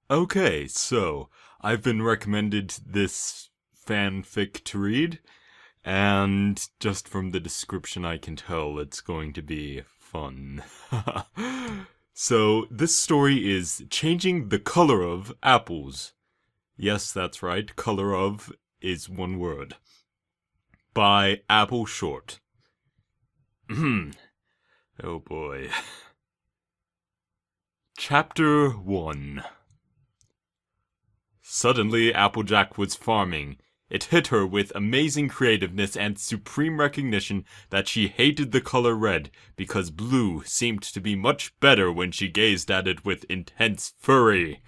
Okay, so I've been recommended this fanfic to read, and just from the description I can tell it's going to be fun. So, this story is Changing the Color of Apples. Yes, that's right, color of is one word. By Apple Short. Oh boy. Chapter 1. Suddenly, Applejack was farming. It hit her with amazing creativeness and supreme recognition that she hated the color red because blue seemed to be much better when she gazed at it with intense fury.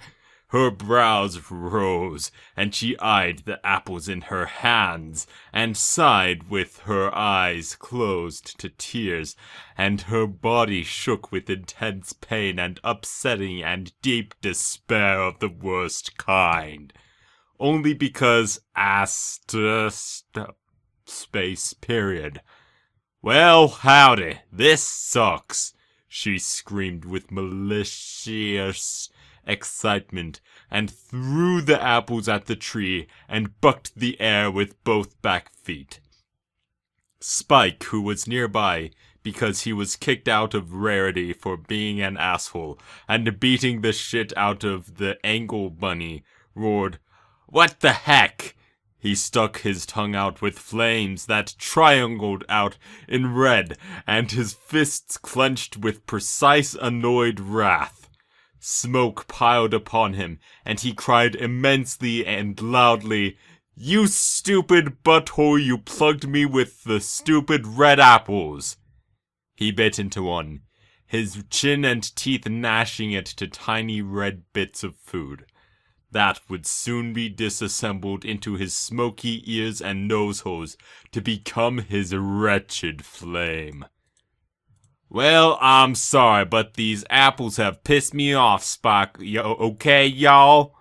Her brows rose, and she eyed the apples in her hands, and sighed with her eyes closed to tears, and her body shook with intense pain and upsetting and deep despair of the worst kind. Only because space period. Well, howdy, this sucks, she screamed with malicious excitement, and threw the apples at the tree and bucked the air with both back feet. Spike, who was nearby because he was kicked out of Rarity for being an asshole and beating the shit out of the Angle Bunny, roared, "What the heck?" He stuck his tongue out with flames that triangled out in red, and his fists clenched with precise annoyed wrath. Smoke piled upon him, and he cried immensely and loudly, "You stupid butthole, you plugged me with the stupid red apples!" He bit into one, his chin and teeth gnashing it to tiny red bits of food that would soon be disassembled into his smoky ears and nose holes to become his wretched flame. "Well, I'm sorry, but these apples have pissed me off, Spike. Okay, y'all?"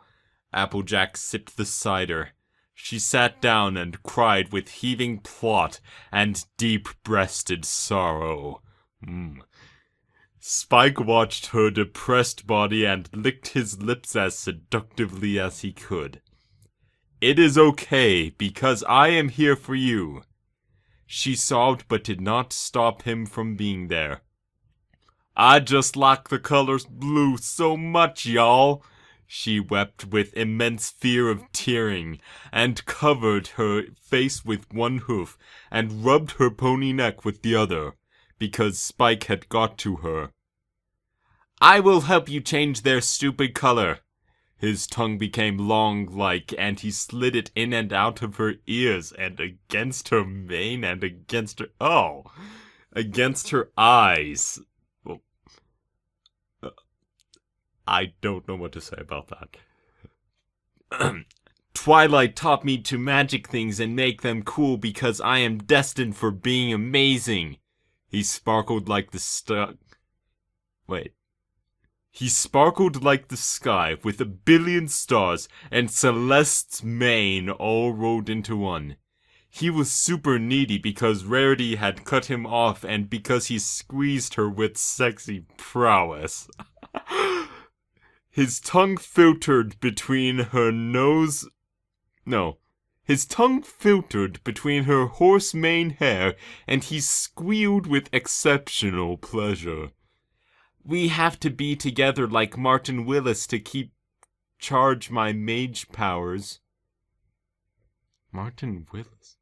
Applejack sipped the cider. She sat down and cried with heaving plot and deep-breasted sorrow. Spike watched her depressed body and licked his lips as seductively as he could. "It is okay, because I am here for you." She sobbed but did not stop him from being there. "I just like the color blue so much, y'all." She wept with immense fear of tearing, and covered her face with one hoof, and rubbed her pony neck with the other, because Spike had got to her. "I will help you change their stupid color." His tongue became long-like, and he slid it in and out of her ears, and against her mane, and against her eyes. Well, I don't know what to say about that. "Twilight taught me to magic things and make them cool because I am destined for being amazing." He sparkled like the He sparkled like the sky with 1,000,000,000 stars and Celeste's mane all rolled into one. He was super needy because Rarity had cut him off and because he squeezed her with sexy prowess. His tongue filtered between her horse mane hair, and he squealed with exceptional pleasure. "We have to be together like Martin Willis to charge my mage powers." Martin Willis?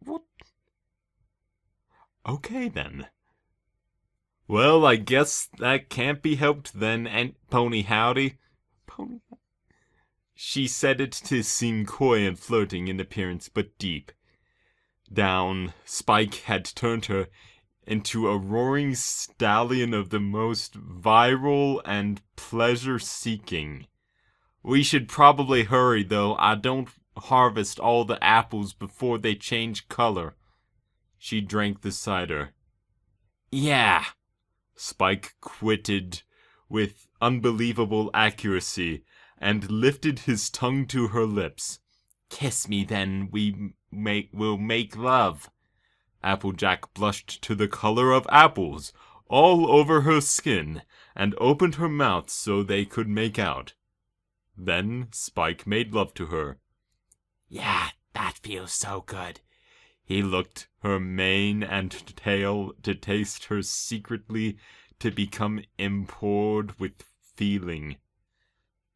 What? Okay then. "Well, I guess that can't be helped then, and Pony Howdy." She said it to seem coy and flirting in appearance, but deep down, Spike had turned her into a roaring stallion of the most virile and pleasure-seeking. "We should probably hurry, though. I don't harvest all the apples before they change color." She drank the cider. "Yeah," Spike quitted with unbelievable accuracy and lifted his tongue to her lips. "Kiss me, then we'll make love." Applejack blushed to the color of apples all over her skin, and opened her mouth so they could make out. Then Spike made love to her. Yeah, that feels so good. He licked her mane and tail to taste her secretly, to become impoured with feeling.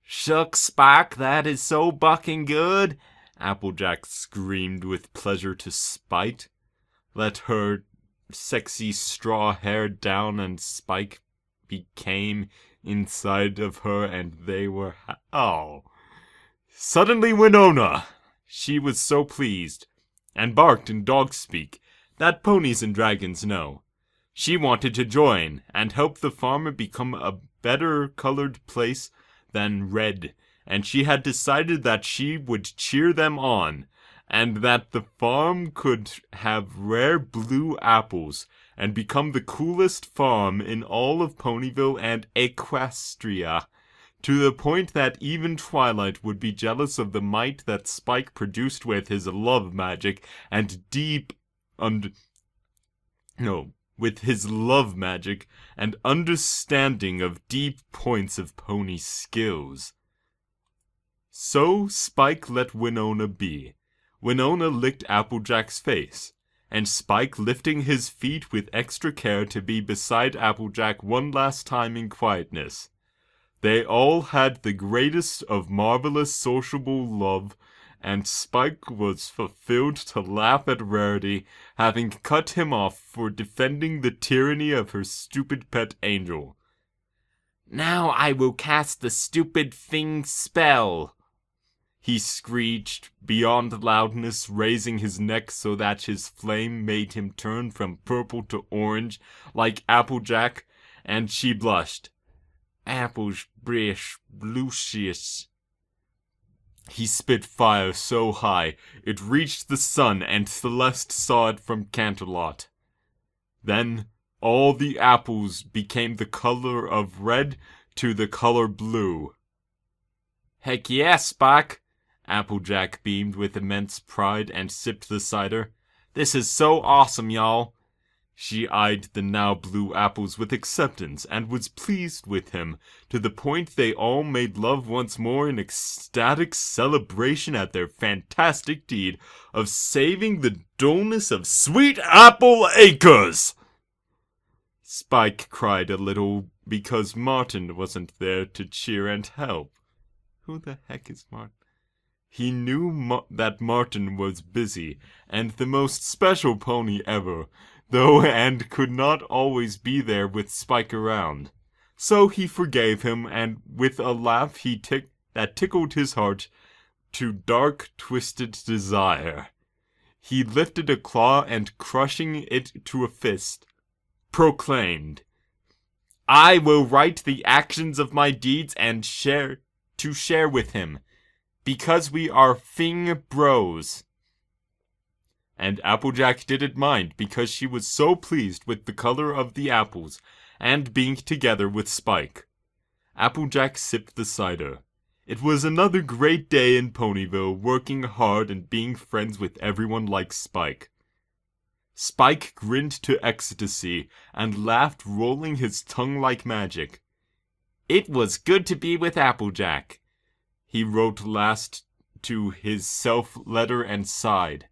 Shucks, Spike, that is so bucking good, Applejack screamed with pleasure to spite. Let her sexy straw hair down, and Spike became inside of her, and they were Suddenly Winona! She was so pleased, and barked in dog speak, that ponies and dragons know. She wanted to join, and help the farm become a better colored place than red, and she had decided that she would cheer them on, and that the farm could have rare blue apples, and become the coolest farm in all of Ponyville and Equestria, to the point that even Twilight would be jealous of the might that Spike produced with his love magic with his love magic and understanding of deep points of pony skills. So Spike let Winona be. Winona licked Applejack's face, and Spike lifting his feet with extra care to be beside Applejack one last time in quietness. They all had the greatest of marvelous sociable love, and Spike was fulfilled to laugh at Rarity, having cut him off for defending the tyranny of her stupid pet angel. Now I will cast the stupid thing spell, he screeched beyond loudness, raising his neck so that his flame made him turn from purple to orange like Applejack, and she blushed. Apples, brish, Lucius. He spit fire so high it reached the sun, and Celeste saw it from Canterlot. Then all the apples became the color of red to the color blue. Heck yes, Spike! Applejack beamed with immense pride and sipped the cider. This is so awesome, y'all! She eyed the now blue apples with acceptance and was pleased with him, to the point they all made love once more in ecstatic celebration at their fantastic deed of saving the dullness of Sweet Apple Acres! Spike cried a little because Martin wasn't there to cheer and help. Who the heck is Martin? He knew that Martin was busy, and the most special pony ever, though, and could not always be there with Spike around. So he forgave him, and with a laugh that tickled his heart to dark, twisted desire, he lifted a claw and, crushing it to a fist, proclaimed, I will write the actions of my deeds and share with him, because we are Fing Bros. And Applejack didn't mind, because she was so pleased with the color of the apples, and being together with Spike. Applejack sipped the cider. It was another great day in Ponyville, working hard and being friends with everyone like Spike. Spike grinned to ecstasy, and laughed, rolling his tongue like magic. It was good to be with Applejack. He wrote last to his self-letter and sighed.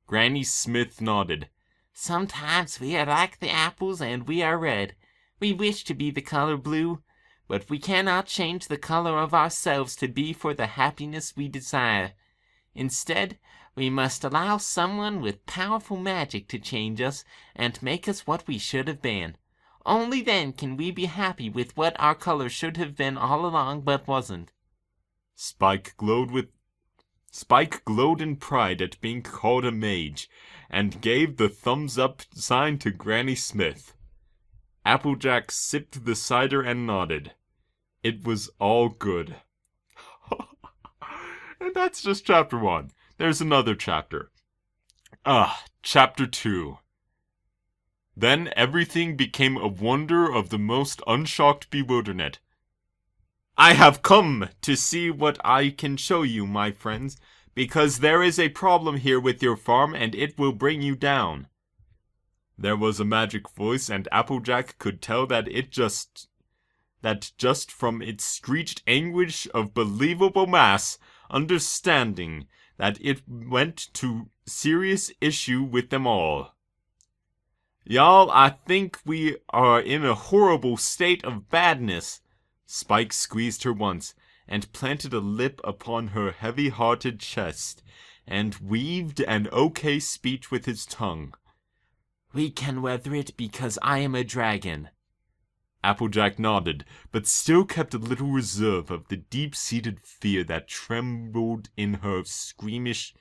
Granny Smith nodded. Sometimes we are like the apples and we are red. We wish to be the color blue, but we cannot change the color of ourselves to be for the happiness we desire. Instead, we must allow someone with powerful magic to change us and make us what we should have been. Only then can we be happy with what our color should have been all along but wasn't. Spike glowed in pride at being called a mage, and gave the thumbs-up sign to Granny Smith. Applejack sipped the cider and nodded. It was all good. And that's just chapter 1. There's another chapter. Chapter 2. Then everything became a wonder of the most unshocked bewilderment. I have come to see what I can show you, my friends, because there is a problem here with your farm and it will bring you down. There was a magic voice, and Applejack could tell that it just that just from its screeched anguish of believable mass, understanding that it went to serious issue with them all. Y'all, I think we are in a horrible state of badness. Spike squeezed her once, and planted a lip upon her heavy-hearted chest, and weaved an okay speech with his tongue. We can weather it because I am a dragon. Applejack nodded, but still kept a little reserve of the deep-seated fear that trembled in her squeamish,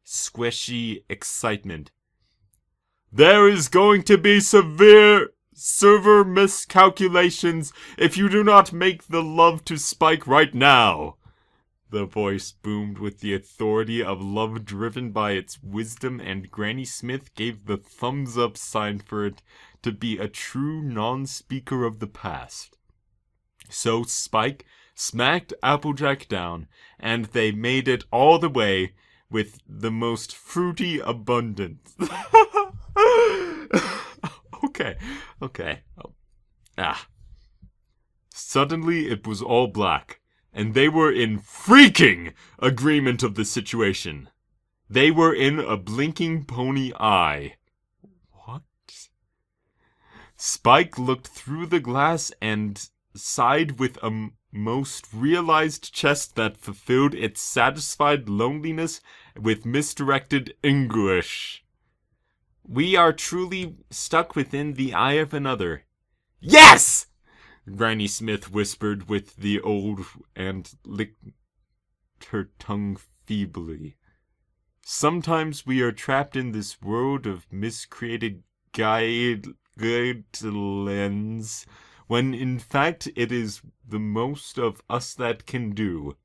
squishy excitement. There is going to be severe server miscalculations if you do not make the love to Spike right now. The voice boomed with the authority of love driven by its wisdom, and Granny Smith gave the thumbs-up sign for it to be a true non-speaker of the past. So Spike smacked Applejack down, and they made it all the way with the most fruity abundance. Okay. Suddenly it was all black, and they were in freaking agreement of the situation. They were in a blinking pony eye. What? Spike looked through the glass and sighed with a most realized chest that fulfilled its satisfied loneliness with misdirected anguish. We are truly stuck within the eye of another. Yes! Granny Smith whispered with the old and licked her tongue feebly. Sometimes we are trapped in this world of miscreated guidelines, when in fact it is the most of us that can do.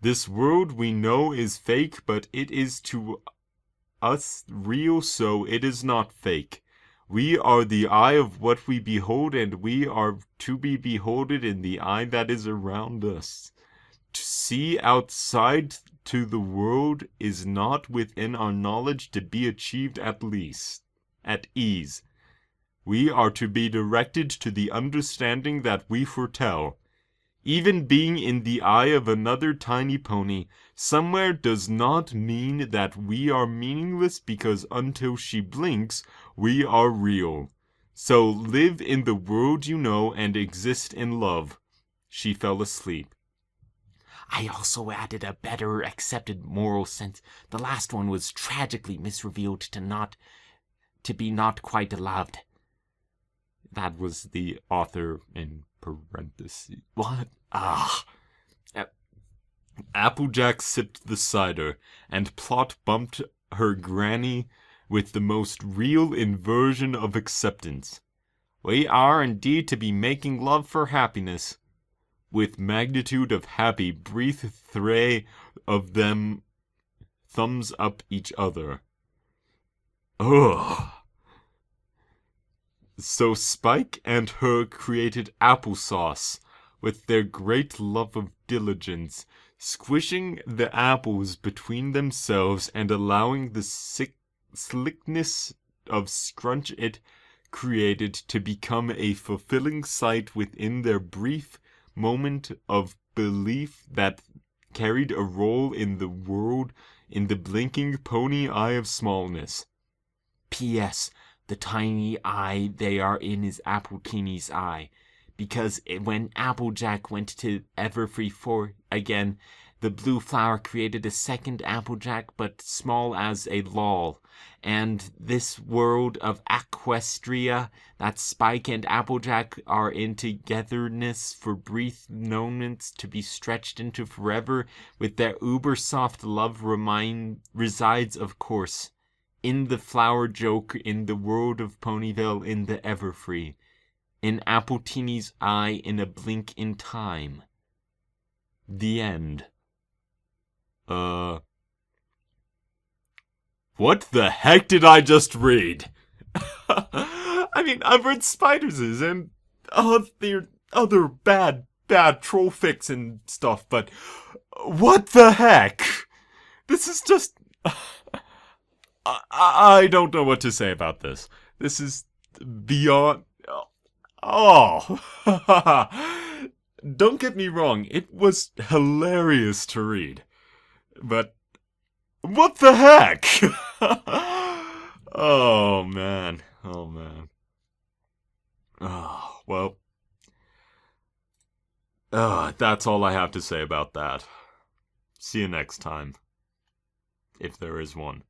This world we know is fake, but it is to us real, so it is not fake. We are the eye of what we behold, and we are to be beholded in the eye that is around us. To see outside to the world is not within our knowledge to be achieved at ease. We are to be directed to the understanding that we foretell. Even being in the eye of another tiny pony somewhere does not mean that we are meaningless, because until she blinks, we are real. So live in the world you know and exist in love. She fell asleep. I also added a better accepted moral sense. The last one was tragically misrevealed to be not quite loved. That was the author in parentheses. What? Applejack sipped the cider, and Plot bumped her granny with the most real inversion of acceptance. We are indeed to be making love for happiness. With magnitude of happy, breathe three of them thumbs up each other. Ugh. So Spike and her created applesauce with their great love of diligence, squishing the apples between themselves and allowing the slickness of scrunch it created to become a fulfilling sight within their brief moment of belief that carried a role in the world in the blinking pony eye of smallness. P.S. The tiny eye they are in is Appleteenie's eye, because when Applejack went to Everfree 4 again, the blue flower created a second Applejack, but small as a lol. And this world of Equestria that Spike and Applejack are in togetherness for brief moments to be stretched into forever, with their uber-soft love resides, of course, in the flower joke, in the world of Ponyville, in the Everfree, in Appleteenie's eye, in a blink in time. The end. What the heck did I just read? I mean, I've read Spiders' and other bad troll fics and stuff, but what the heck? This is just... I don't know what to say about this. This is beyond... Oh. don't get me wrong, it was hilarious to read. But what the heck? Oh man. Oh man. Oh, well. That's all I have to say about that. See you next time. If there is one.